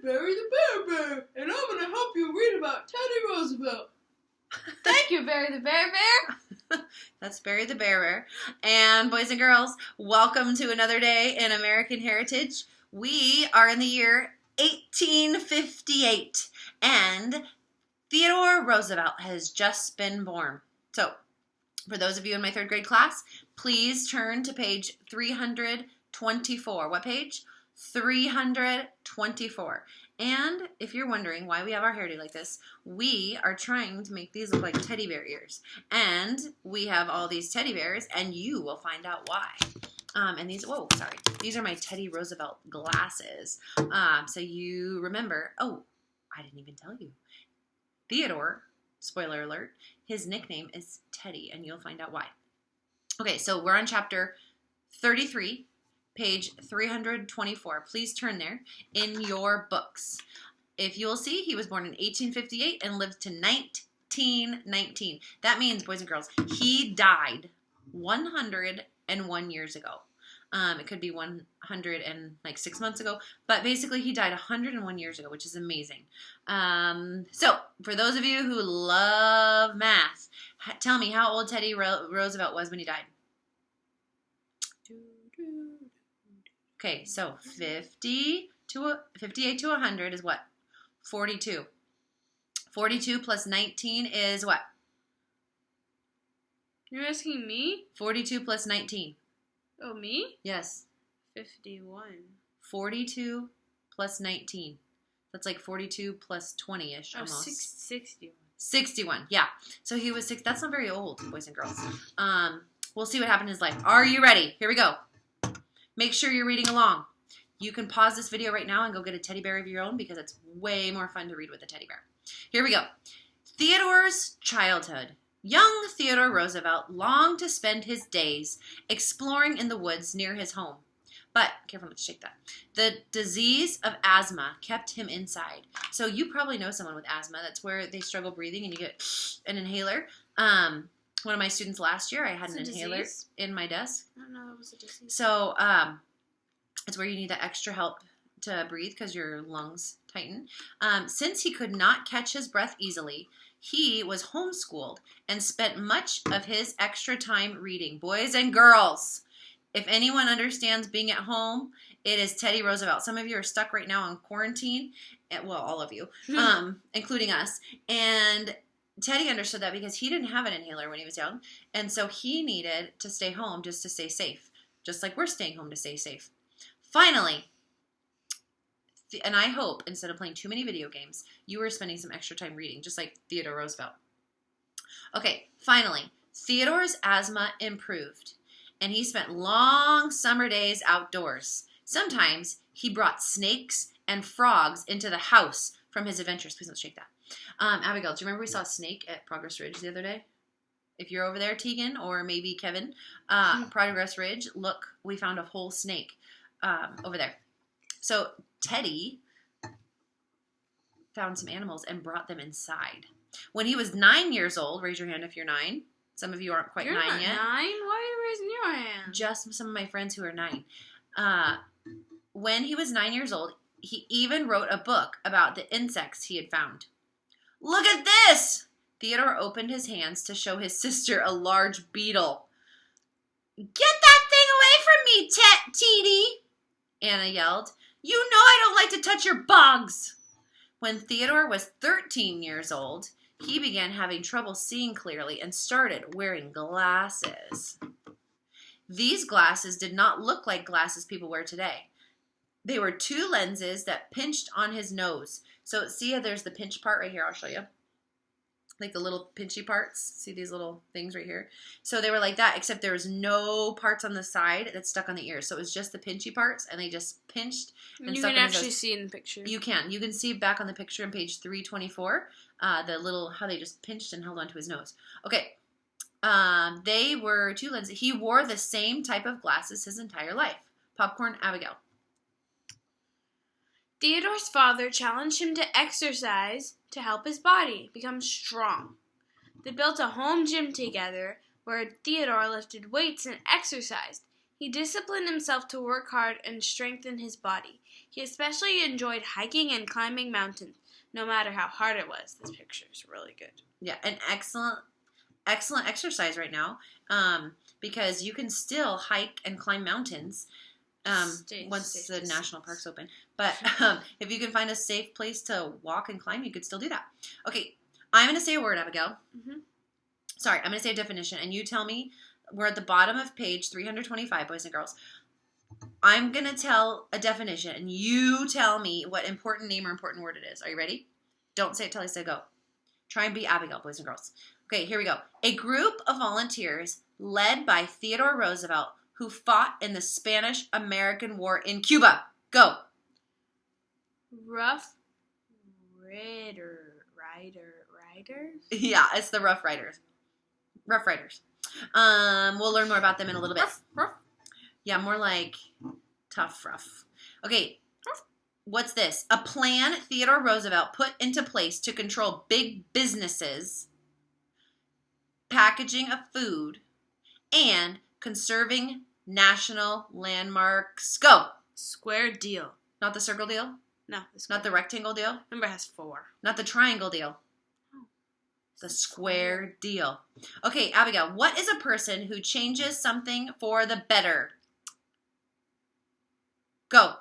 Barry the Bear Bear, and I'm going to help you read about Teddy Roosevelt. Thank you, Barry the Bear Bear. That's Barry the Bear Bear. And boys and girls, welcome to another day in American Heritage. We are in the year 1858, and Theodore Roosevelt has just been born. So, for those of you in my third grade class, please turn to page 324. What page? 324. And if you're wondering why we have our hairdo like this, we are trying to make these look like teddy bear ears. And we have all these teddy bears, and you will find out why. And these are my Teddy Roosevelt glasses. So you remember, I didn't even tell you. Theodore, spoiler alert, his nickname is Teddy, and you'll find out why. Okay, so we're on chapter 33. Page 324. Please turn there in your books. If you'll see, he was born in 1858 and lived to 1919. That means, boys and girls, he died 101 years ago. It could be 106 months ago, but basically he died 101 years ago, which is amazing. So, for those of you who love math, tell me how old Teddy Roosevelt was when he died. Okay, so 58 to 100 is what? 42. 42 plus 19 is what? You're asking me? 42 plus 19. Oh, me? Yes. 51. 42 plus 19. That's like 42 plus 20-ish almost. 61. 61, yeah. So he was 6. That's not very old, boys and girls. We'll see what happened in his life. Are you ready? Here we go. Make sure you're reading along. You can pause this video right now and go get a teddy bear of your own because it's way more fun to read with a teddy bear. Here we go. Theodore's childhood. Young Theodore Roosevelt longed to spend his days exploring in the woods near his home. But, careful not to shake that, the disease of asthma kept him inside. So you probably know someone with asthma. That's where they struggle breathing and you get an inhaler. One of my students last year, I had an inhaler in my desk. I don't know, it was a disease. So, it's where you need that extra help to breathe because your lungs tighten. Since he could not catch his breath easily, he was homeschooled and spent much of his extra time reading. Boys and girls, if anyone understands being at home, it is Teddy Roosevelt. Some of you are stuck right now in quarantine. Well, all of you, including us. And Teddy understood that because he didn't have an inhaler when he was young, and so he needed to stay home just to stay safe, just like we're staying home to stay safe. Finally, and I hope instead of playing too many video games, you were spending some extra time reading, just like Theodore Roosevelt. Okay, finally, Theodore's asthma improved, and he spent long summer days outdoors. Sometimes he brought snakes and frogs into the house from his adventures. Please don't shake that. Abigail, do you remember we saw a snake at Progress Ridge the other day? If you're over there, Tegan, or maybe Kevin, Progress Ridge, look, we found a whole snake over there. So Teddy found some animals and brought them inside. When he was 9 years old, raise your hand if you're 9. Some of you aren't quite 9 yet. You're not 9? Why are you raising your hand? Just some of my friends who are 9. When he was 9 years old, he even wrote a book about the insects he had found. Look at this! Theodore opened his hands to show his sister a large beetle. Get that thing away from me, Teedy! Anna yelled. You know I don't like to touch your bugs! When Theodore was 13 years old, he began having trouble seeing clearly and started wearing glasses. These glasses did not look like glasses people wear today. They were 2 lenses that pinched on his nose. So see how there's the pinch part right here. I'll show you. Like the little pinchy parts. See these little things right here? So they were like that, except there was no parts on the side that stuck on the ears. So it was just the pinchy parts, and they just pinched and you stuck can in his actually nose. see in the picture. You can. You can see back on the picture on page 324, the little, how they just pinched and held onto his nose. Okay. They were 2 lenses. He wore the same type of glasses his entire life. Popcorn, Abigail. Theodore's father challenged him to exercise to help his body become strong. They built a home gym together where Theodore lifted weights and exercised. He disciplined himself to work hard and strengthen his body. He especially enjoyed hiking and climbing mountains, no matter how hard it was. This picture is really good. Yeah, an excellent exercise right now, because you can still hike and climb mountains once the national park's open. But if you can find a safe place to walk and climb, you could still do that. Okay, I'm going to say a word, Abigail. Mm-hmm. Sorry, I'm going to say a definition, and you tell me. We're at the bottom of page 325, boys and girls. I'm going to tell a definition, and you tell me what important name or important word it is. Are you ready? Don't say it till I say go. Try and be Abigail, boys and girls. Okay, here we go. A group of volunteers led by Theodore Roosevelt who fought in the Spanish-American War in Cuba. Go. Rough Riders? Yeah, it's the Rough Riders. Rough Riders. We'll learn more about them in a little bit. Ruff. Yeah, more like tough, rough. Okay, what's this? A plan Theodore Roosevelt put into place to control big businesses, packaging of food, and conserving national landmarks. Go. Square deal. Not the circle deal? No. Not the rectangle deal? Remember, it has 4. Not the triangle deal? The square deal. Okay, Abigail, what is a person who changes something for the better? Go.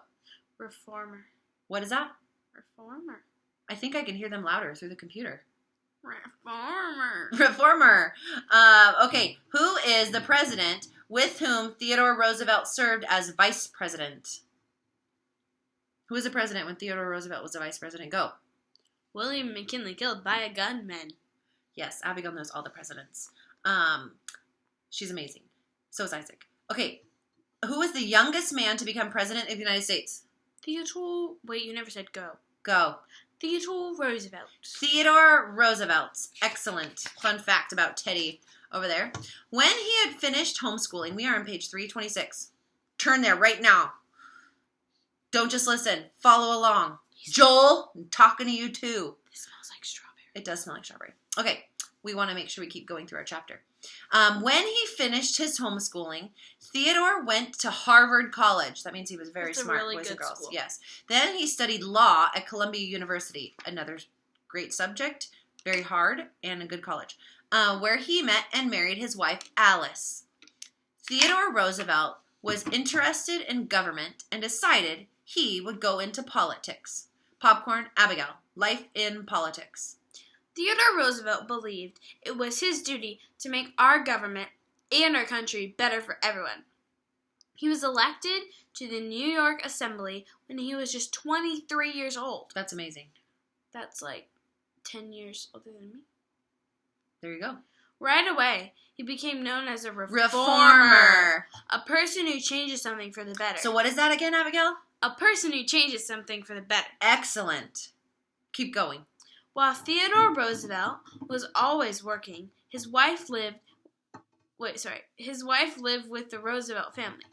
Reformer. What is that? Reformer. I think I can hear them louder through the computer. Reformer. Reformer. Okay, who is the president with whom Theodore Roosevelt served as vice president? Who was the president when Theodore Roosevelt was the vice president? Go. William McKinley, killed by a gunman. Yes, Abigail knows all the presidents. She's amazing. So is Isaac. Okay, who was the youngest man to become president of the United States? Theodore. Wait, you never said go. Go. Theodore Roosevelt. Theodore Roosevelt. Excellent. Fun fact about Teddy over there. When he had finished homeschooling, we are on page 326. Turn there right now. Don't just listen. Follow along. Joel, I'm talking to you too. This smells like strawberry. It does smell like strawberry. Okay, we want to make sure we keep going through our chapter. When he finished his homeschooling, Theodore went to Harvard College. That means he was very smart, really boys and good girls. school. Yes. Then he studied law at Columbia University. Another great subject, very hard, and a good college, where he met and married his wife, Alice. Theodore Roosevelt was interested in government and decided he would go into politics. Popcorn, Abigail. Life in politics. Theodore Roosevelt believed it was his duty to make our government and our country better for everyone. He was elected to the New York Assembly when he was just 23 years old. That's amazing. That's like 10 years older than me. There you go. Right away, he became known as a Reformer. A person who changes something for the better. So what is that again, Abigail? A person who changes something for the better. Excellent. Keep going. While Theodore Roosevelt was always working, his wife lived with the Roosevelt family.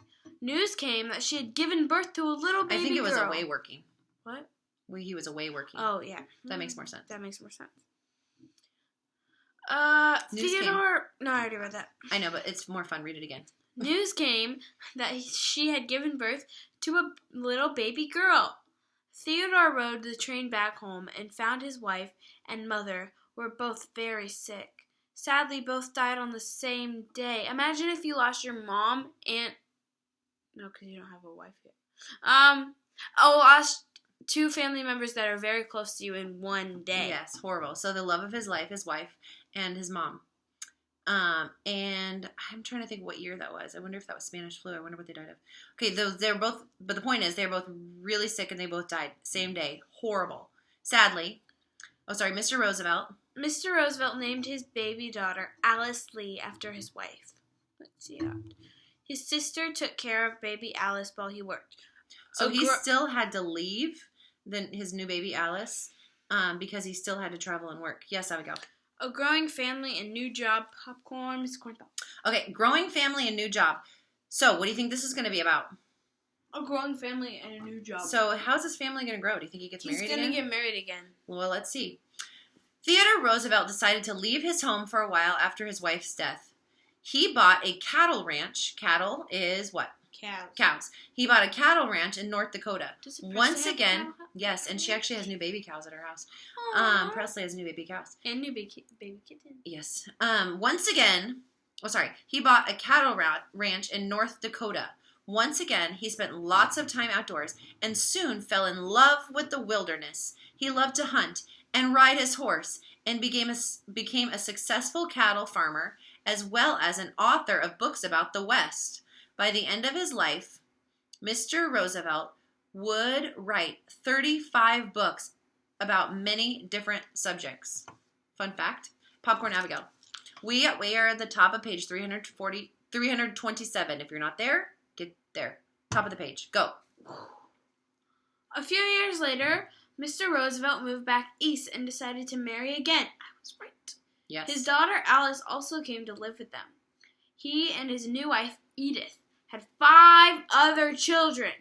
News came that she had given birth to a little baby girl. I think it was away working. What? Well, he was away working. Oh, yeah. That makes more sense. That makes more sense. News Theodore... came. No, I already read that. I know, but it's more fun. Read it again. News came that she had given birth to a little baby girl. Theodore rode the train back home and found his wife and mother were both very sick. Sadly, both died on the same day. Imagine if you lost your mom and... No, because you don't have a wife yet. Lost 2 family members that are very close to you in one day. Yes, horrible. So the love of his life, his wife, and his mom. And I'm trying to think what year that was. I wonder if that was Spanish flu. I wonder what they died of. Okay, they're both, but the point is they're both really sick and they both died same day. Horrible. Sadly. Mr. Roosevelt. Mr. Roosevelt named his baby daughter Alice Lee after his wife. Let's see that. His sister took care of baby Alice while he worked. So he still had to leave his new baby Alice because he still had to travel and work. Yes, Abigail. A growing family and new job. Popcorn, Miss Cornbell. Okay, growing family and new job. So, what do you think this is going to be about? A growing family and a new job. So, how's his family going to grow? Do you think he gets married again? He's going to get married again. Well, let's see. Theodore Roosevelt decided to leave his home for a while after his wife's death. He bought a cattle ranch. Cattle is what? Cows. He bought a cattle ranch in North Dakota. Does Presley Once have again, cattle? yes, and she actually has new baby cows at her house. Aww. Presley has new baby cows. And new baby kitten. Yes. Once again, he bought a cattle ranch in North Dakota. Once again, he spent lots of time outdoors and soon fell in love with the wilderness. He loved to hunt and ride his horse and became a successful cattle farmer as well as an author of books about the West. By the end of his life, Mr. Roosevelt would write 35 books about many different subjects. Fun fact, Popcorn Abigail. We are at the top of page 327. If you're not there, get there. Top of the page. Go. A few years later, Mr. Roosevelt moved back east and decided to marry again. I was right. Yes. His daughter Alice also came to live with them. He and his new wife Edith had 5 other children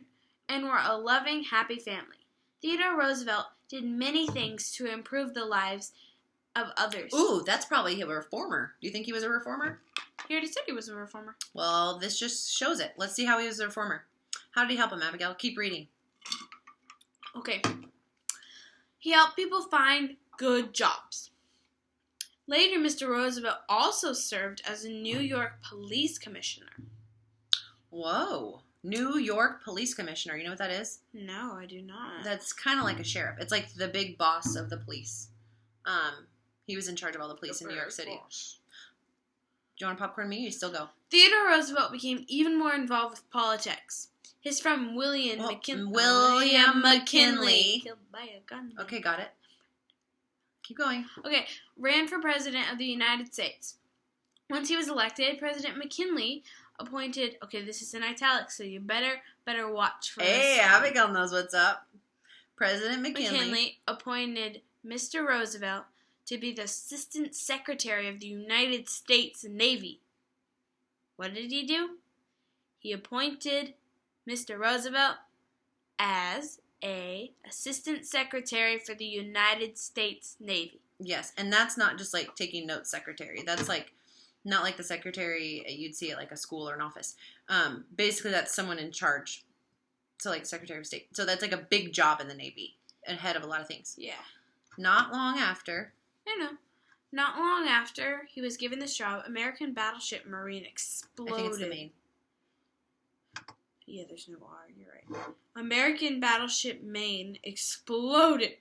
and were a loving, happy family. Theodore Roosevelt did many things to improve the lives of others. Ooh, that's probably a reformer. Do you think he was a reformer? He already said he was a reformer. Well, this just shows it. Let's see how he was a reformer. How did he help him, Abigail? Keep reading. Okay. He helped people find good jobs. Later, Mr. Roosevelt also served as a New York police commissioner. Whoa. New York police commissioner. You know what that is? No, I do not. That's kind of like a sheriff. It's like the big boss of the police. He was in charge of all the police in New York City. Boss. Do you want to popcorn me? Or you still go. Theodore Roosevelt became even more involved with politics. His friend William McKinley, killed by a gunman. Okay, got it. Keep going. Okay, ran for president of the United States. Once he was elected, President McKinley appointed. Okay, this is in italics, so you better watch for this. Hey, Abigail knows what's up. President McKinley appointed Mr. Roosevelt to be the Assistant Secretary of the United States Navy. What did he do? He appointed Mr. Roosevelt as a Assistant Secretary for the United States Navy. Yes, and that's not just like taking notes secretary. That's like not like the secretary you'd see at like a school or an office. Basically, that's someone in charge. So like Secretary of State. So that's like a big job in the Navy, ahead of a lot of things. Yeah. Not long after. I know. Not long after he was given this job, American battleship Marine exploded. I think it's the Maine. Yeah, there's no R. You're right. American battleship Maine exploded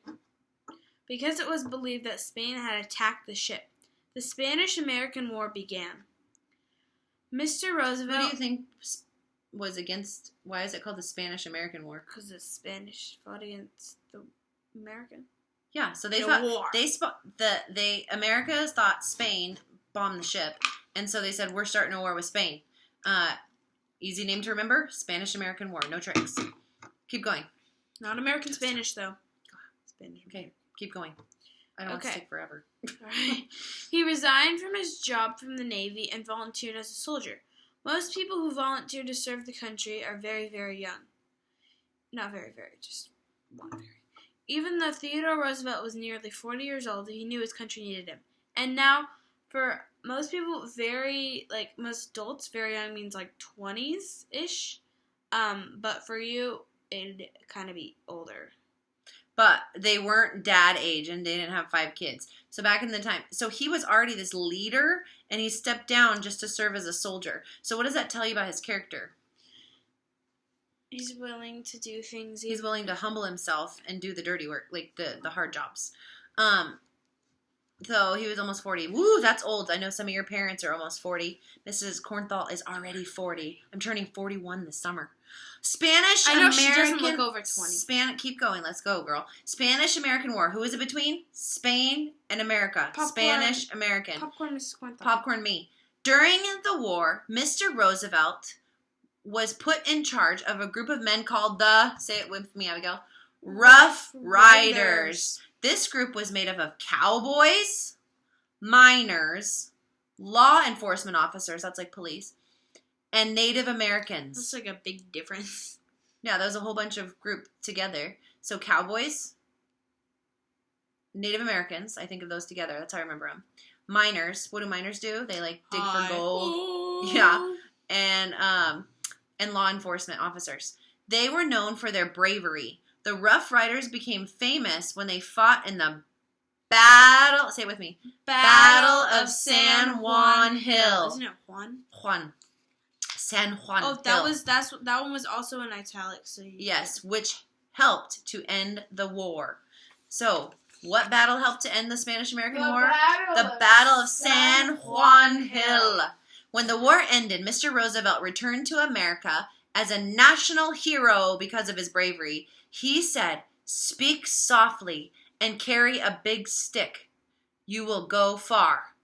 because it was believed that Spain had attacked the ship. The Spanish-American War began. Mr. Roosevelt... Who do you think was against... Why is it called the Spanish-American War? Because the Spanish fought against the American. Yeah, so they the thought... war. America thought Spain bombed the ship, and so they said, we're starting a war with Spain. Easy name to remember, Spanish-American War. No tricks. Keep going. Not American-Spanish, though. Spanish. Okay, keep going. I don't want to take forever. All right. He resigned from his job from the Navy and volunteered as a soldier. Most people who volunteer to serve the country are very, very young. Not very, very, just not very. Even though Theodore Roosevelt was nearly 40 years old, he knew his country needed him. And now, for most people, most adults, very young means like 20s-ish. But for you, it'd kind of be older. But they weren't dad age and they didn't have 5 kids. So back in the time, so he was already this leader and he stepped down just to serve as a soldier. So what does that tell you about his character? He's willing to do things. He's willing to humble himself and do the dirty work, like the hard jobs. So he was almost 40. Woo, that's old. I know some of your parents are almost 40. Mrs. Cornthal is already 40. I'm turning 41 this summer. Spanish I know American. she doesn't look over 20. Keep going. Let's go, girl. Spanish-American War. Who is it between? Spain and America. Spanish-American. Popcorn, Mrs. Cornthal. Popcorn me. During the war, Mr. Roosevelt was put in charge of a group of men called the, say it with me, Abigail, Rough Riders. This group was made up of cowboys, miners, law enforcement officers, that's like police, and Native Americans. That's like a big difference. Yeah, there was a whole bunch of group together. So cowboys, Native Americans, I think of those together. That's how I remember them. Miners, what do miners do? They like dig for gold. Ooh. Yeah. And and law enforcement officers. They were known for their bravery. The Rough Riders became famous when they fought in the Battle, say it with me, Battle of San Juan Hill. Isn't it Juan? Juan. San Juan Hill. Oh, that one was also in italics. So yes, which helped to end the war. So, what battle helped to end the Spanish-American War? The Battle of San Juan Hill. When the war ended, Mr. Roosevelt returned to America as a national hero because of his bravery. He said, "Speak softly and carry a big stick. You will go far."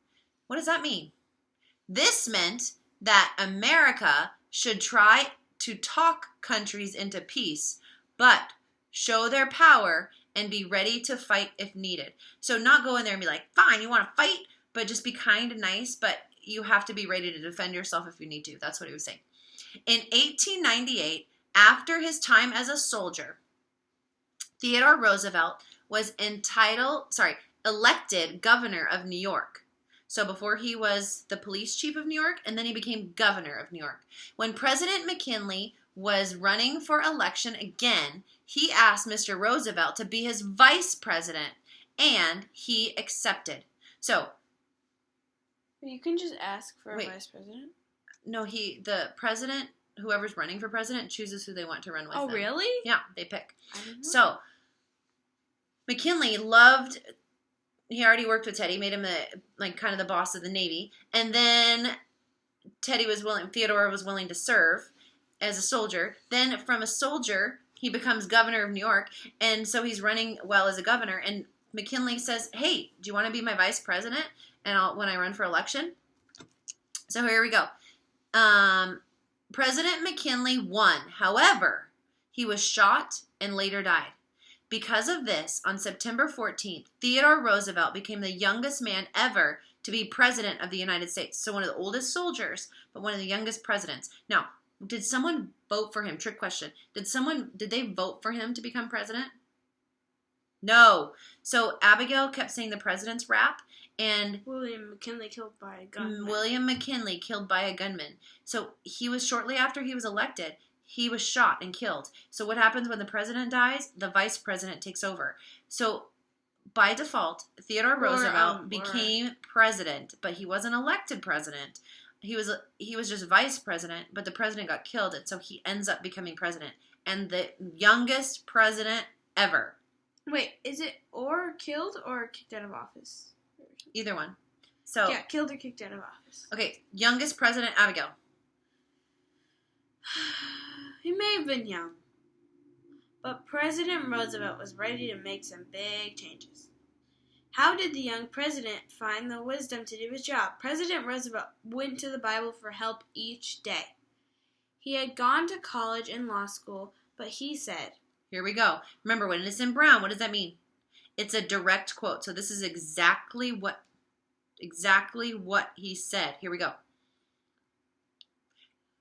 What does that mean? This meant that America should try to talk countries into peace, but show their power and be ready to fight if needed. So not go in there and be like, fine, you want to fight, but just be kind and nice, but you have to be ready to defend yourself if you need to. That's what he was saying. In 1898, after his time as a soldier, Theodore Roosevelt was elected governor of New York. So before he was the police chief of New York, and then he became governor of New York. When President McKinley was running for election again, he asked Mr. Roosevelt to be his vice president, and he accepted. So, you can just ask for a vice president? No, the president, whoever's running for president, chooses who they want to run with. Oh, them. Really? Yeah, they pick. I didn't know. So, McKinley he already worked with Teddy, made him kind of the boss of the Navy, and then Theodore was willing to serve as a soldier. Then from a soldier, he becomes governor of New York, and so he's running well as a governor, and McKinley says, "Hey, do you want to be my vice president when I run for election?" So here we go. President McKinley won. However, he was shot and later died. Because of this, on September 14th, Theodore Roosevelt became the youngest man ever to be president of the United States. So one of the oldest soldiers, but one of the youngest presidents. Now, did someone vote for him? Trick question. Did they vote for him to become president? No. So Abigail kept saying the president's rap, and William McKinley killed by a gunman. So he was shortly after he was elected, he was shot and killed. So what happens when the president dies? The vice president takes over. So by default, Theodore Roosevelt became president, but he wasn't elected president. He was just vice president, but the president got killed, and so he ends up becoming president. And the youngest president ever. Wait, is it or killed or kicked out of office? Either one. So yeah, killed or kicked out of office. Okay, youngest president, Abigail. He may have been young, but President Roosevelt was ready to make some big changes. How did the young president find the wisdom to do his job? President Roosevelt went to the Bible for help each day. He had gone to college and law school, but he said, here we go. Remember, when it's in brown, what does that mean? It's a direct quote. So this is exactly what he said. Here we go.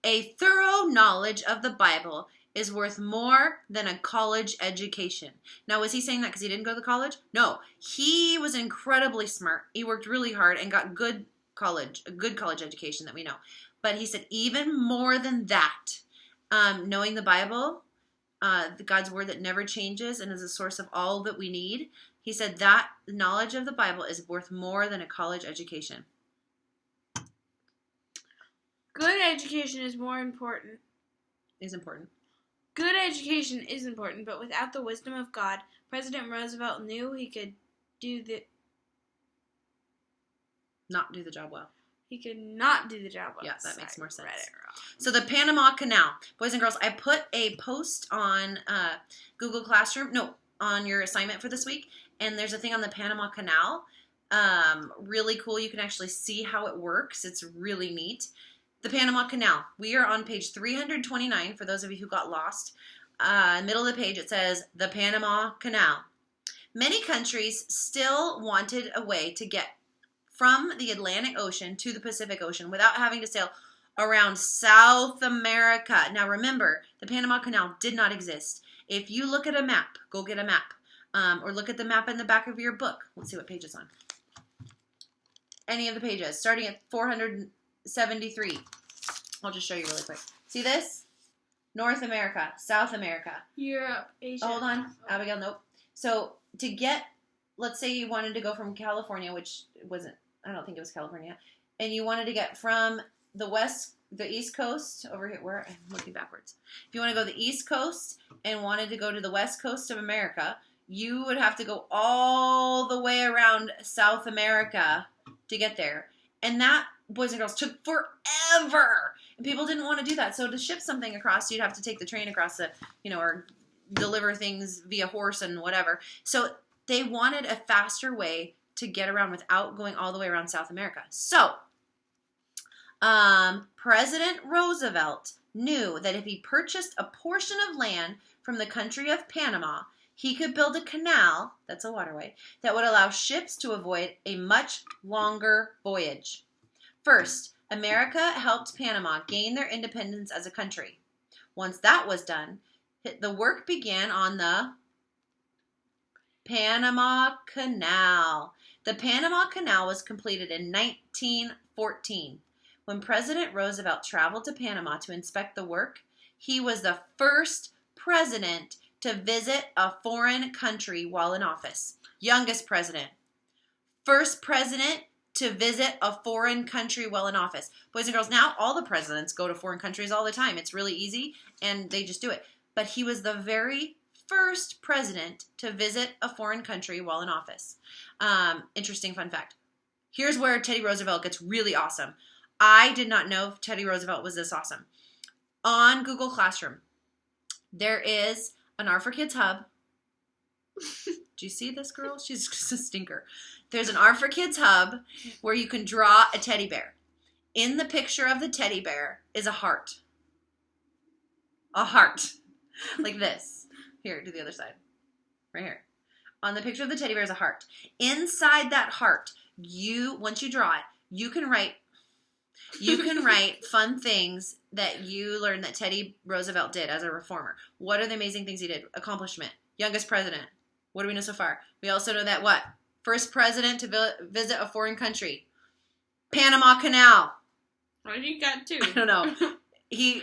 A thorough knowledge of the Bible is worth more than a college education. Now, was he saying that because he didn't go to college? No. He was incredibly smart. He worked really hard and got a good college education that we know. But he said even more than that, knowing the Bible, God's word that never changes and is a source of all that we need, he said that knowledge of the Bible is worth more than a college education. Good education is more important. Is important. Good education is important, but without the wisdom of God, President Roosevelt knew he could not do the job well. He could not do the job well. Yeah, that makes more sense. So the Panama Canal. Boys and girls, I put a post on Google Classroom. No, on your assignment for this week. And there's a thing on the Panama Canal. Really cool. You can actually see how it works. It's really neat. The Panama Canal. We are on page 329 for those of you who got lost. Middle of the page it says the Panama Canal. Many countries still wanted a way to get from the Atlantic Ocean to the Pacific Ocean without having to sail around South America. Now remember, the Panama Canal did not exist. If you look at a map, go get a map. Or look at the map in the back of your book. Let's see what page it's on. Any of the pages, starting at 473. I'll just show you really quick. See this? North America, South America. Europe, Asia. Hold on, Abigail, nope. So to get, let's say you wanted to go from California, which wasn't, I don't think it was California, and you wanted to get from the East Coast over here, where I'm looking backwards. If you want to go the East Coast and wanted to go to the West Coast of America, you would have to go all the way around South America to get there. And that, boys and girls, took forever. And people didn't want to do that. So to ship something across, you'd have to take the train across the, or deliver things via horse and whatever. So they wanted a faster way to get around without going all the way around South America. So President Roosevelt knew that if he purchased a portion of land from the country of Panama, he could build a canal, that's a waterway, that would allow ships to avoid a much longer voyage. First, America helped Panama gain their independence as a country. Once that was done, the work began on the Panama Canal. The Panama Canal was completed in 1914. When President Roosevelt traveled to Panama to inspect the work, he was the first president to visit a foreign country while in office. Youngest president. First president to visit a foreign country while in office. Boys and girls, now all the presidents go to foreign countries all the time. It's really easy, and they just do it. But he was the very first president to visit a foreign country while in office. Interesting fun fact. Here's where Teddy Roosevelt gets really awesome. I did not know Teddy Roosevelt was this awesome. On Google Classroom, there is an R for Kids hub. Do you see this girl? She's just a stinker. There's an R for Kids hub where you can draw a teddy bear. In the picture of the teddy bear is a heart. A heart. Like this. Here, do the other side. Right here. On the picture of the teddy bear is a heart. Inside that heart, once you draw it, you can write fun things that you learned that Teddy Roosevelt did as a reformer. What are the amazing things he did? Accomplishment. Youngest president. What do we know so far? We also know that what? First president to visit a foreign country. Panama Canal. What do you got too? I don't know. He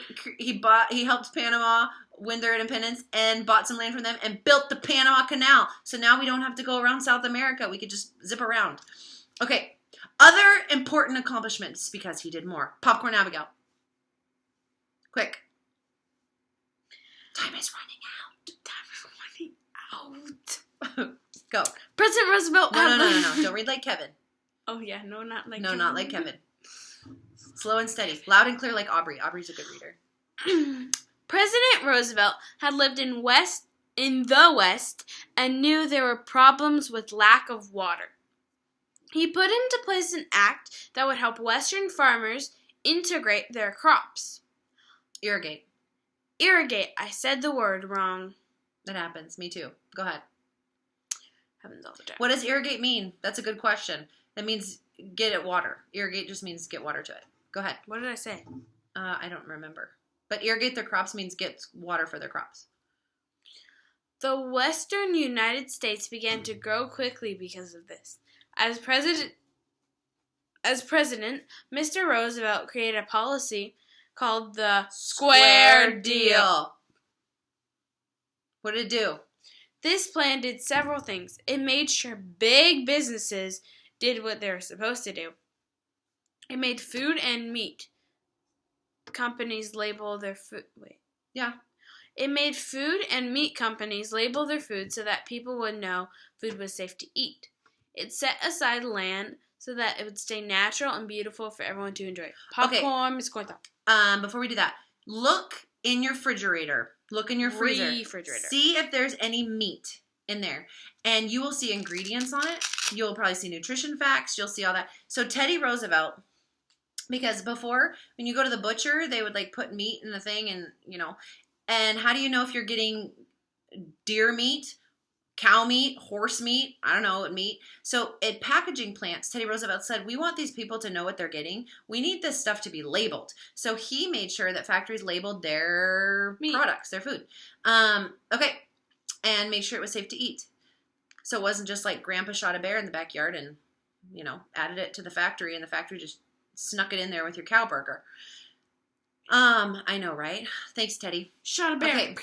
helped Panama win their independence and bought some land from them and built the Panama Canal. So now we don't have to go around South America. We could just zip around. Okay. Other important accomplishments because he did more. Popcorn Abigail. Quick. Time is running out. Go. President Roosevelt. No. Don't read like Kevin. Oh, yeah. No, not like No, Kevin. not like Kevin. Slow and steady. Loud and clear like Aubrey. Aubrey's a good reader. President Roosevelt had lived in the West and knew there were problems with lack of water. He put into place an act that would help Western farmers integrate their crops. Irrigate. Irrigate. I said the word wrong. That happens. Me too. Go ahead. Happens all the time. What does irrigate mean? That's a good question. That means get it water. Irrigate just means get water to it. Go ahead. What did I say? I don't remember. But irrigate their crops means get water for their crops. The western United States began to grow quickly because of this. As president, Mr. Roosevelt created a policy called the Square Deal. What did it do? This plan did several things. It made sure big businesses did what they were supposed to do. It made food and meat companies label their food. It made food and meat companies label their food so that people would know food was safe to eat. It set aside land so that it would stay natural and beautiful for everyone to enjoy. Popcorn, Miss Cornthop. Before we do that, look in your refrigerator. Look in your freezer. See if there's any meat in there. And you will see ingredients on it. You'll probably see nutrition facts. You'll see all that. So Teddy Roosevelt, because before, when you go to the butcher, they would put meat in the thing and, and how do you know if you're getting deer meat, cow meat, horse meat, I don't know what meat. So at packaging plants, Teddy Roosevelt said, we want these people to know what they're getting. We need this stuff to be labeled. So he made sure that factories labeled their products, their food. Okay. And make sure it was safe to eat. So it wasn't just like grandpa shot a bear in the backyard and, added it to the factory and the factory just snuck it in there with your cow burger. I know, right? Thanks, Teddy. Shot a bear. Okay,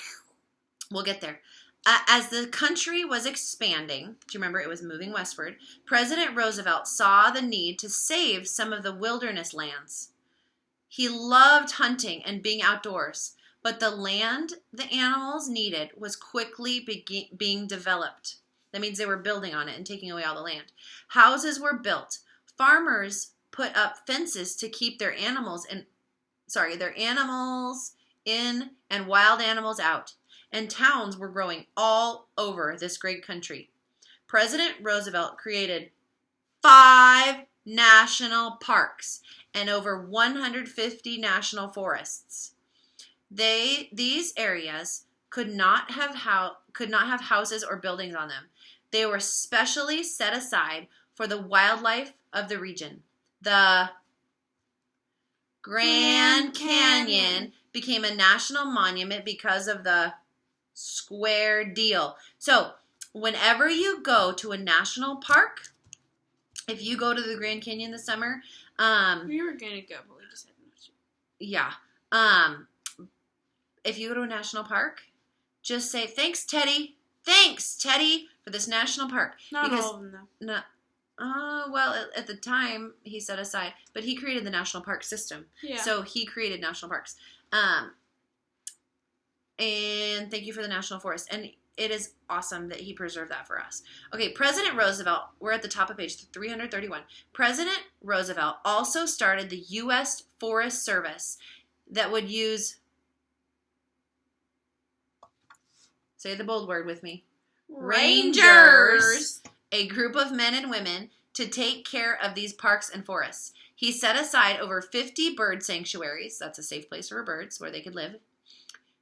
we'll get there. As the country was expanding, do you remember it was moving westward? President Roosevelt saw the need to save some of the wilderness lands. He loved hunting and being outdoors, but the land the animals needed was quickly being developed. That means they were building on it and taking away all the land. Houses were built. Farmers put up fences to keep their animals in and wild animals out. And towns were growing all over this great country. President Roosevelt created 5 national parks and over 150 national forests. These areas could not have houses or buildings on them. They were specially set aside for the wildlife of the region. The Grand Canyon became a national monument because of the square deal. So, whenever you go to a national park, if you go to the Grand Canyon this summer, we were gonna go, but we decided not to. Yeah. If you go to a national park, just say, thanks, Teddy, for this national park. Not all of them, though. No. Well, at the time, he set aside, but he created the national park system. Yeah. So he created national parks. And thank you for the national forest. And it is awesome that he preserved that for us. Okay, President Roosevelt, we're at the top of page 331. President Roosevelt also started the U.S. Forest Service that would use, say the bold word with me, Rangers, a group of men and women to take care of these parks and forests. He set aside over 50 bird sanctuaries. That's a safe place for birds where they could live.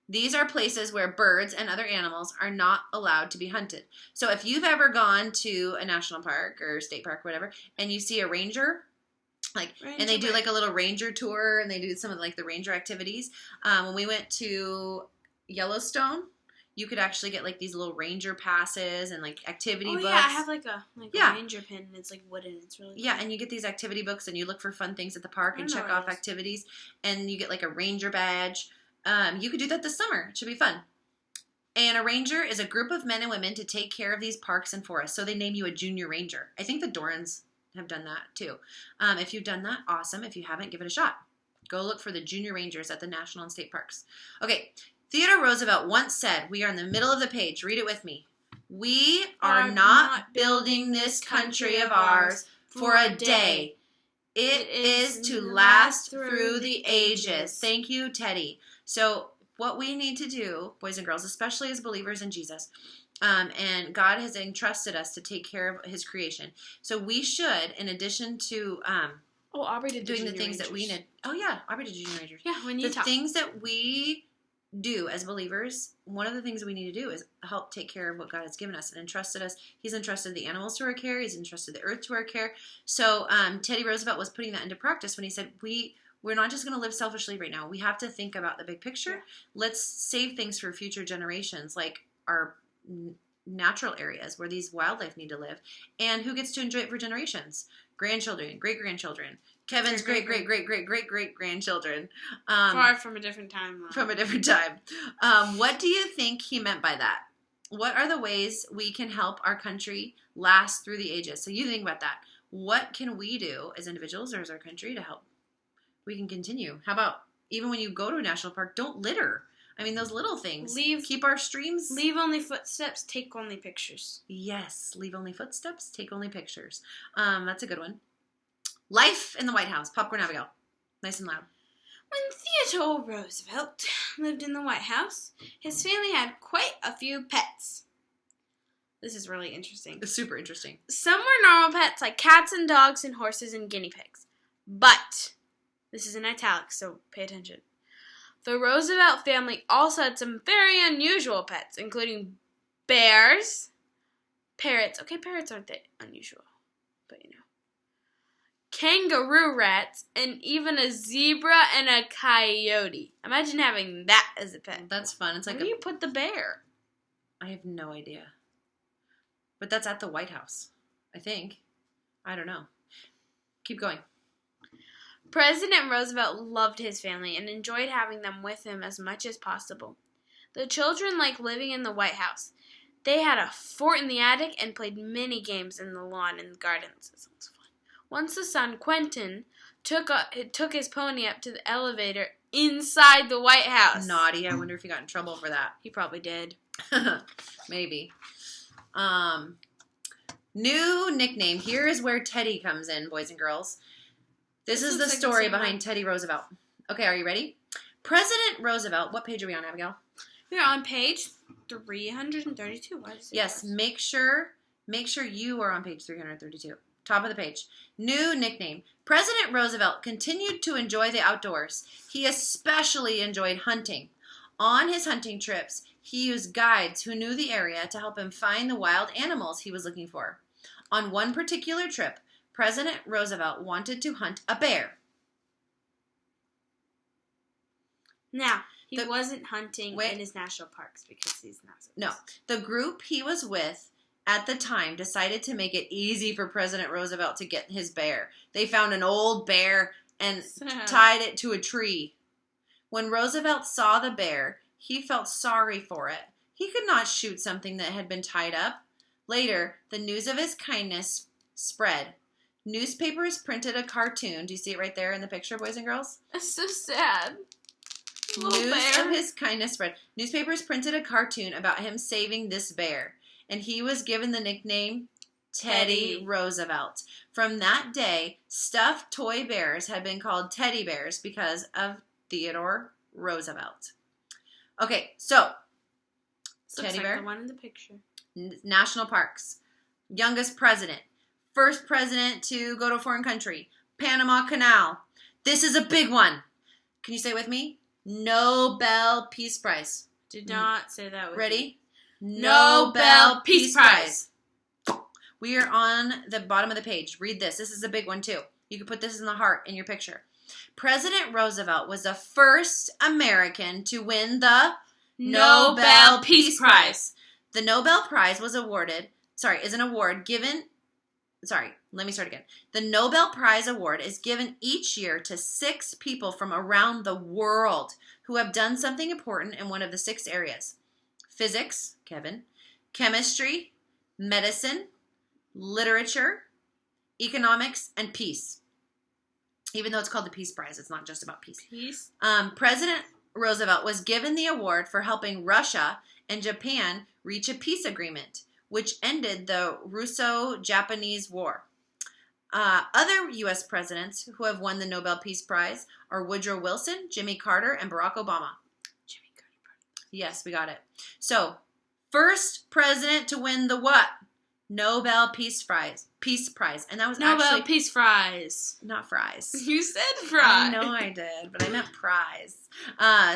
These are places where birds and other animals are not allowed to be hunted. So if you've ever gone to a national park or state park, whatever, and you see a ranger, and they do like a little ranger tour, and they do some of like the ranger activities. When we went to Yellowstone, you could actually get like these little ranger passes and like activity books. Yeah, I have like a ranger pin, and it's like wooden. It's really cool. And you get these activity books, and you look for fun things at the park and check off activities, and you get like a ranger badge. You could do that this summer. It should be fun. And a ranger is a group of men and women to take care of these parks and forests. So they name you a junior ranger. I think the Dorans have done that too. If you've done that, awesome. If you haven't, give it a shot. Go look for the junior rangers at the national and state parks. Okay, Theodore Roosevelt once said, we are in the middle of the page. Read it with me. We are not building this country of ours for a day. It is to last through the ages. Thank you, Teddy. So what we need to do, boys and girls, especially as believers in Jesus, and God has entrusted us to take care of his creation. So we should, in addition to Aubrey did doing the things that we need. Oh, yeah, Aubrey did Junior Rangers. Yeah, when you the things that we do as believers, one of the things that we need to do is help take care of what God has given us and entrusted us. He's entrusted the animals to our care. He's entrusted the earth to our care. So Teddy Roosevelt was putting that into practice when he said, we're not just going to live selfishly right now. We have to think about the big picture. Yeah. Let's save things for future generations, like our natural areas where these wildlife need to live. And who gets to enjoy it for generations? Grandchildren, great-grandchildren, Kevin's great-great-great-great-great-grandchildren. Far from a different timeline. From a different time. What do you think he meant by that? What are the ways we can help our country last through the ages? So you think about that. What can we do as individuals or as our country to help we can continue? How about even when you go to a national park, don't litter. I mean, those little things. Keep our streams. Leave only footsteps, take only pictures. Yes, leave only footsteps, take only pictures. That's a good one. Life in the White House. Popcorn Abigail. Nice and loud. When Theodore Roosevelt lived in the White House, his family had quite a few pets. This is really interesting. It's super interesting. Some were normal pets like cats and dogs and horses and guinea pigs. But this is in italics, so pay attention. The Roosevelt family also had some very unusual pets, including bears, parrots. Okay, parrots aren't that unusual, but you know. Kangaroo rats, and even a zebra and a coyote. Imagine having that as a pet. That's fun. It's like where do you put the bear? I have no idea. But that's at the White House, I think. I don't know. Keep going. President Roosevelt loved his family and enjoyed having them with him as much as possible. The children liked living in the White House. They had a fort in the attic and played many games in the lawn and gardens. It sounds fun. Once the son, Quentin, took his pony up to the elevator inside the White House. Naughty. I wonder if he got in trouble for that. He probably did. Maybe. New nickname. Here is where Teddy comes in, boys and girls. This is the story behind Teddy Roosevelt. Okay, are you ready? President Roosevelt. What page are we on, Abigail? We're on page 332. Why does it Yes, make sure you are on page 332. Top of the page. New nickname. President Roosevelt continued to enjoy the outdoors. He especially enjoyed hunting. On his hunting trips, he used guides who knew the area to help him find the wild animals he was looking for. On one particular trip, President Roosevelt wanted to hunt a bear. Now, he wasn't hunting in his national parks because he's not so No. The group he was with at the time decided to make it easy for President Roosevelt to get his bear. They found an old bear and tied it to a tree. When Roosevelt saw the bear, he felt sorry for it. He could not shoot something that had been tied up. Later, the news of his kindness spread. Newspapers printed a cartoon. Do you see it right there in the picture, boys and girls? That's so sad. News of his kindness spread. Newspapers printed a cartoon about him saving this bear, and he was given the nickname Teddy Roosevelt. From that day, stuffed toy bears had been called teddy bears because of Theodore Roosevelt. Okay, so teddy bear. The one in the picture. National parks. Youngest president. First president to go to a foreign country. Panama Canal. This is a big one. Can you say it with me? Nobel Peace Prize. Did not say that with Ready? me. Nobel Peace Prize. We are on the bottom of the page. Read this. This is a big one, too. You can put this in the heart in your picture. President Roosevelt was the first American to win the Nobel Peace Prize. The Nobel Prize was is an award given. Let me start again. The Nobel Prize Award is given each year to 6 people from around the world who have done something important in one of the 6 areas. Physics, Kevin, chemistry, medicine, literature, economics, and peace. Even though it's called the Peace Prize, it's not just about peace. President Roosevelt was given the award for helping Russia and Japan reach a peace agreement, which ended the Russo-Japanese War. Other U.S. presidents who have won the Nobel Peace Prize are Woodrow Wilson, Jimmy Carter, and Barack Obama. Jimmy Carter. Yes, we got it. So, first president to win the what? Nobel Peace Prize. And that was Nobel Peace Prize. Not fries. You said fries. I know I did, but I meant prize.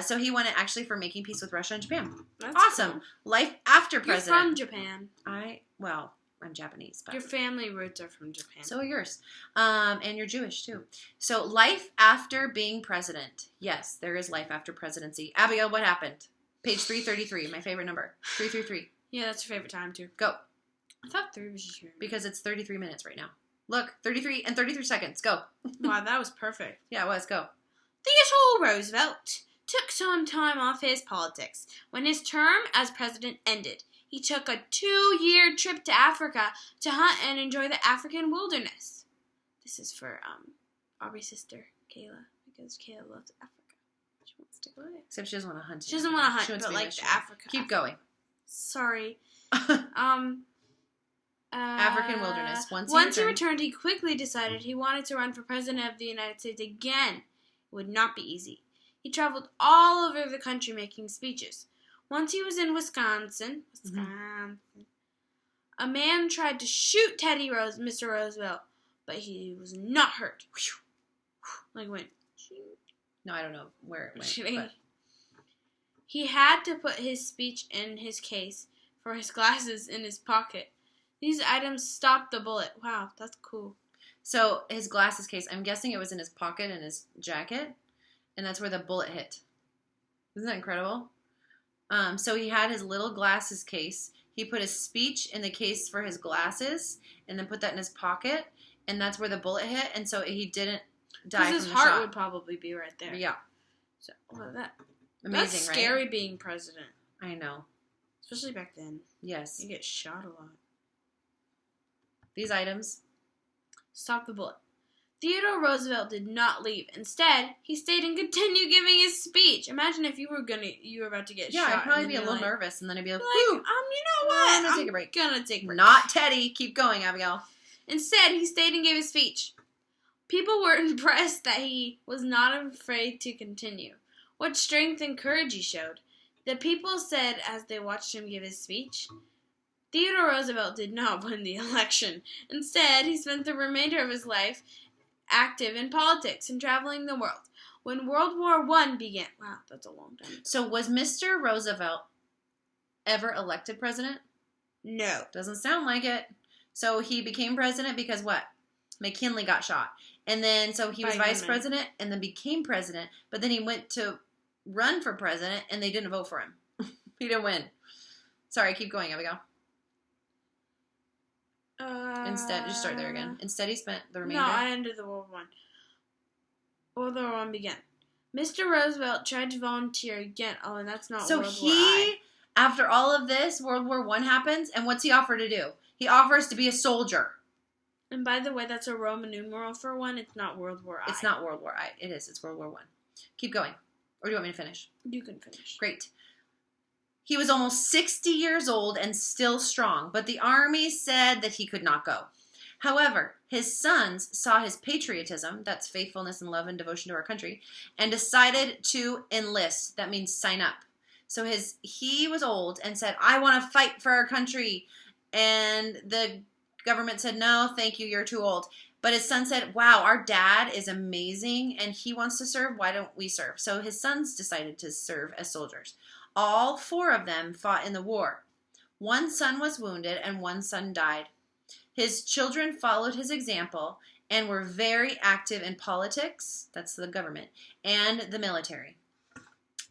So he won it actually for making peace with Russia and Japan. That's awesome. Cool. Life after president. You're from Japan. I'm Japanese. But your family roots are from Japan. So are yours. And you're Jewish, too. So life after being president. Yes, there is life after presidency. Abigail, what happened? Page 333, my favorite number. 333. Yeah, that's your favorite time, too. Go. I thought 3 was just your Because it's 33 minutes right now. Look, 33 and 33 seconds. Go. Wow, that was perfect. Yeah, it was. Go. Theodore Roosevelt took some time off his politics. When his term as president ended, he took a 2-year trip to Africa to hunt and enjoy the African wilderness. This is for Aubrey's sister, Kayla, because Kayla loves Africa. She wants to go there. Except she doesn't want to hunt. She doesn't want to hunt, but like the Africa. Keep going. Sorry. African wilderness. Once he returned, he quickly decided he wanted to run for president of the United States again. It would not be easy. He traveled all over the country making speeches. Once he was in Wisconsin, a man tried to shoot Mr. Roosevelt, but he was not hurt. Like went. No, I don't know where it went. But. He had to put his speech in his case for his glasses in his pocket. These items stopped the bullet. Wow, that's cool. So his glasses case, I'm guessing it was in his pocket in his jacket, and that's where the bullet hit. Isn't that incredible? So he had his little glasses case. He put his speech in the case for his glasses, and then put that in his pocket, and that's where the bullet hit. And so he didn't. die Because from his the heart shot. would probably be right there. Yeah. So that's Amazing, scary right? being president. I know. Especially back then. Yes. You get shot a lot. These items. Stop the bullet. Theodore Roosevelt did not leave. Instead, he stayed and continued giving his speech. Imagine if you were about to get shot. Yeah, I'd probably be a little nervous, and then I'd be like, you "Whew, know what? I'm gonna take a break." Not Teddy. Keep going, Abigail. Instead, he stayed and gave his speech. People were impressed that he was not afraid to continue. What strength and courage he showed. The people said as they watched him give his speech, Theodore Roosevelt did not win the election. Instead, he spent the remainder of his life active in politics and traveling the world. When World War I began, wow, that's a long time ago. So was Mr. Roosevelt ever elected president? No. Doesn't sound like it. So he became president because what? McKinley got shot. And then so he was vice president and then became president, but then he went to run for president and they didn't vote for him. He didn't win. Sorry, keep going, Abigail. Instead, just start there again. Instead, he spent the remainder. No, I ended the World War I. World War I began. Mr. Roosevelt tried to volunteer again. Oh, and that's not World War I. After all of this, World War I happens, and what's he offer to do? He offers to be a soldier. And by the way, that's a Roman numeral for one. It's not World War I. It's not World War I. It is. It's World War I. Keep going. Or do you want me to finish? You can finish. Great. He was almost 60 years old and still strong, but the army said that he could not go. However, his sons saw his patriotism, that's faithfulness and love and devotion to our country, and decided to enlist. That means sign up. So he was old and said, I want to fight for our country. And the government said, no, thank you, you're too old. But his son said, wow, our dad is amazing and he wants to serve. Why don't we serve? So his sons decided to serve as soldiers. All 4 of them fought in the war. 1 son was wounded and 1 son died. His children followed his example and were very active in politics, that's the government, and the military.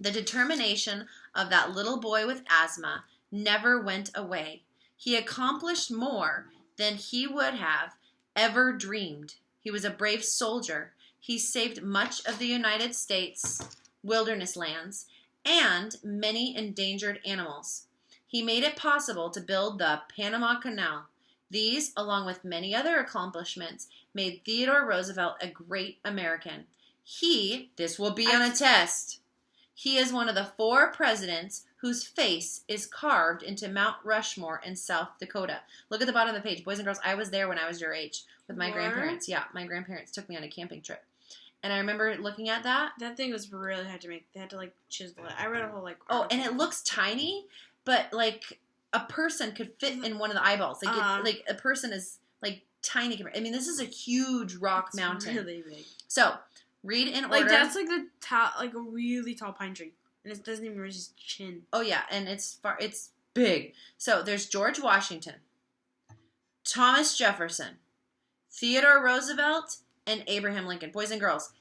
The determination of that little boy with asthma never went away. He accomplished more than he would have ever dreamed. He was a brave soldier. He saved much of the United States wilderness lands and many endangered animals. He made it possible to build the Panama Canal. These, along with many other accomplishments, made Theodore Roosevelt a great American. This will be on a test. He is one of the 4 presidents whose face is carved into Mount Rushmore in South Dakota. Look at the bottom of the page. Boys and girls, I was there when I was your age with my grandparents. Yeah, my grandparents took me on a camping trip. And I remember looking at that. That thing was really hard to make. They had to, chisel it. I read a whole, Oh, and it looks tiny, but, a person could fit in one of the eyeballs. A person is, tiny. I mean, this is a huge rock mountain. Really big. So, read in order. That's, a really tall pine tree. And it doesn't even reach his chin. Oh, yeah, and it's big. So, there's George Washington, Thomas Jefferson, Theodore Roosevelt, and Abraham Lincoln. Boys and girls,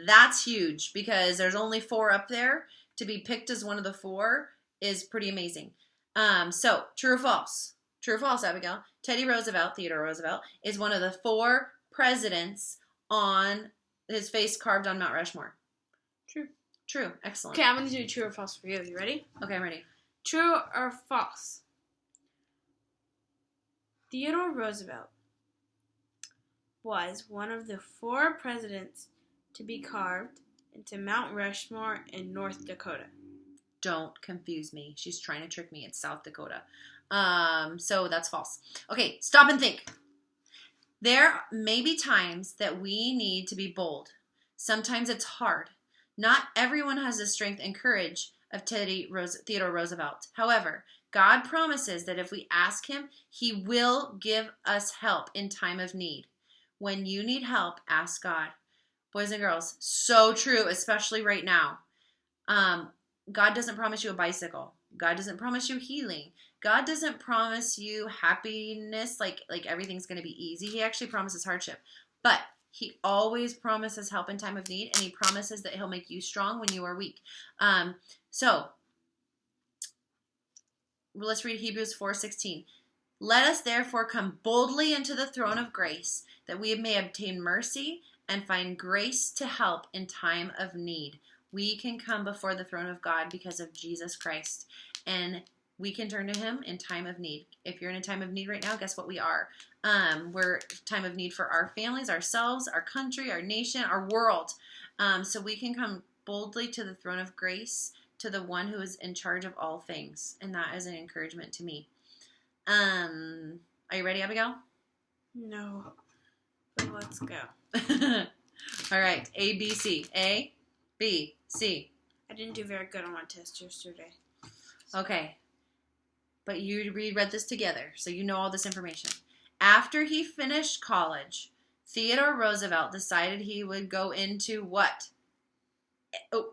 that's huge because there's only 4 up there. To be picked as one of the 4 is pretty amazing. So, true or false? True or false, Abigail? Theodore Roosevelt, is one of the 4 presidents on his face carved on Mount Rushmore. True. True. Excellent. Okay, I'm going to do true or false for you. You ready? Okay, I'm ready. True or false? Theodore Roosevelt was one of the 4 presidents to be carved into Mount Rushmore in North Dakota. Don't confuse me. She's trying to trick me. It's South Dakota. So that's false. Okay, stop and think. There may be times that we need to be bold. Sometimes it's hard. Not everyone has the strength and courage of Theodore Roosevelt. However, God promises that if we ask him, he will give us help in time of need. When you need help, ask God. Boys and girls, so true, especially right now. God doesn't promise you a bicycle. God doesn't promise you healing. God doesn't promise you happiness, like everything's going to be easy. He actually promises hardship. But he always promises help in time of need, and he promises that he'll make you strong when you are weak. So let's read Hebrews 4:16. Let us therefore come boldly into the throne of grace, that we may obtain mercy and find grace to help in time of need. We can come before the throne of God because of Jesus Christ, and we can turn to him in time of need. If you're in a time of need right now, guess what we are? We're time of need for our families, ourselves, our country, our nation, our world. So we can come boldly to the throne of grace, to the one who is in charge of all things. And that is an encouragement to me. Are you ready, Abigail? No. But let's go. All right. A, B, C. A, B, C. I didn't do very good on my test yesterday. Okay. But we read this together, so you know all this information. After he finished college, Theodore Roosevelt decided he would go into what?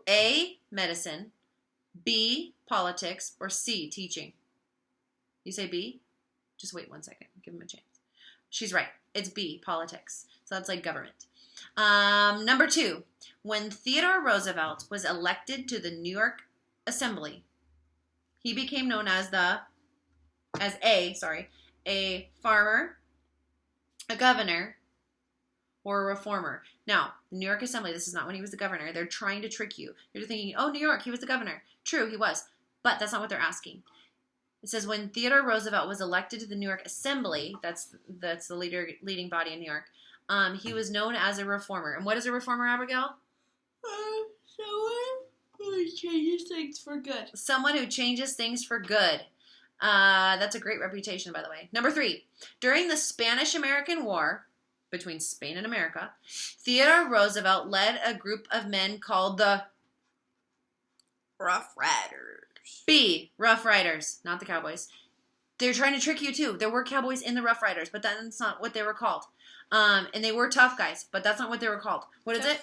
A, medicine, B, politics, or C, teaching. You say B? Just wait 1 second. Give him a chance. She's right. It's B, politics. So that's like government. Number 2, when Theodore Roosevelt was elected to the New York Assembly, he became known as a farmer, a governor, or a reformer. Now, the New York Assembly, this is not when he was the governor. They're trying to trick you. You're thinking, oh, New York, he was the governor. True, he was. But that's not what they're asking. It says when Theodore Roosevelt was elected to the New York Assembly, that's the leading body in New York, he was known as a reformer. And what is a reformer, Abigail? Someone who changes things for good. Someone who changes things for good. That's a great reputation, by the way. Number 3, during the Spanish-American War between Spain and America, Theodore Roosevelt led a group of men called the Rough Riders. B, Rough Riders, not the Cowboys. They're trying to trick you too. There were cowboys in the Rough Riders, but that's not what they were called. And they were tough guys, but that's not what they were called. What is it?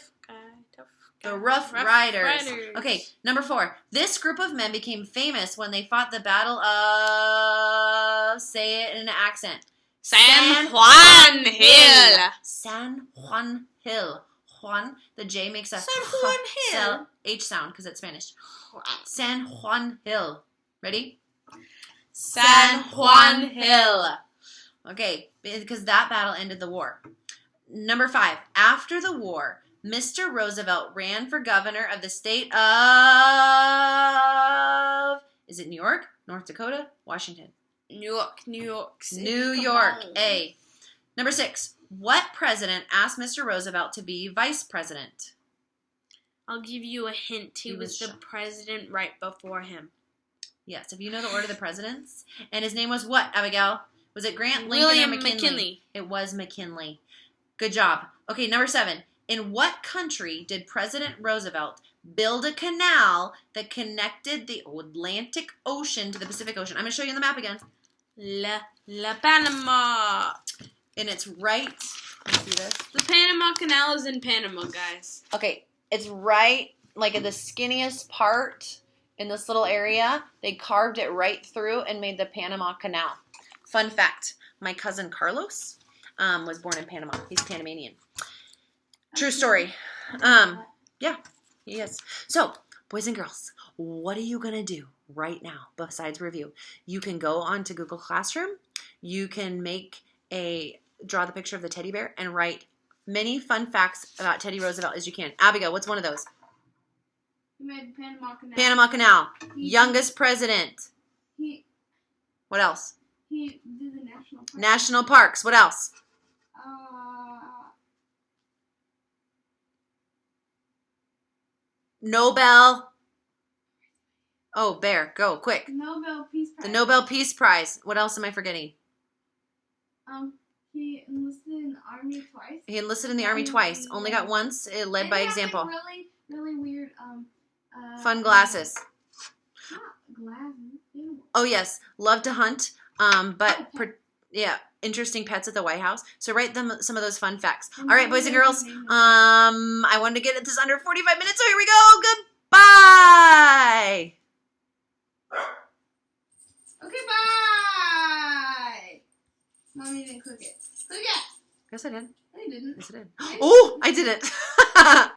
Tough The Rough Riders. Okay, number 4. This group of men became famous when they fought the Battle of, say it in an accent, San Juan Hill. San Juan Hill. Juan, the J makes a San Juan Hill. H sound because it's Spanish. San Juan Hill. Ready? San Juan Hill. Okay, because that battle ended the war. Number 5. After the war, Mr. Roosevelt ran for governor of the state of... Is it New York, North Dakota, Washington? New York. New York, A. Number 6. What president asked Mr. Roosevelt to be vice president? I'll give you a hint. He was the president right before him. Yes, if you know the order of the presidents. And his name was what, Abigail? Was it Grant, Lincoln, William or McKinley? It was McKinley. Good job. Okay, number 7. In what country did President Roosevelt build a canal that connected the Atlantic Ocean to the Pacific Ocean? I'm going to show you on the map again. La Panama. And it's right... Let's see this. The Panama Canal is in Panama, guys. Okay, it's right, like in the skinniest part in this little area. They carved it right through and made the Panama Canal. Fun fact, my cousin Carlos was born in Panama. He's Panamanian. True story. Yeah, he is. So, boys and girls, what are you going to do right now besides review? You can go onto Google Classroom. You can draw the picture of the teddy bear and write many fun facts about Teddy Roosevelt as you can. Abigail, what's one of those? He made the Panama Canal. Panama Canal. Youngest president. What else? He did the national parks. National parks. What else? Nobel. Oh, Bear, go, quick. Nobel Peace Prize. The Nobel Peace Prize. What else am I forgetting? He enlisted in the army twice. He enlisted in the army twice. Only got once. It led by example. Like really weird, fun glasses. Not glasses. Oh, yes. Love to hunt. Interesting pets at the White House. So write them some of those fun facts. All right, boys and girls. I wanted to get this under 45 minutes, so here we go. Goodbye. Okay, bye. Mommy didn't click it. Click it. Yes, I did. No, you didn't. Yes, I did. Oh, I did it.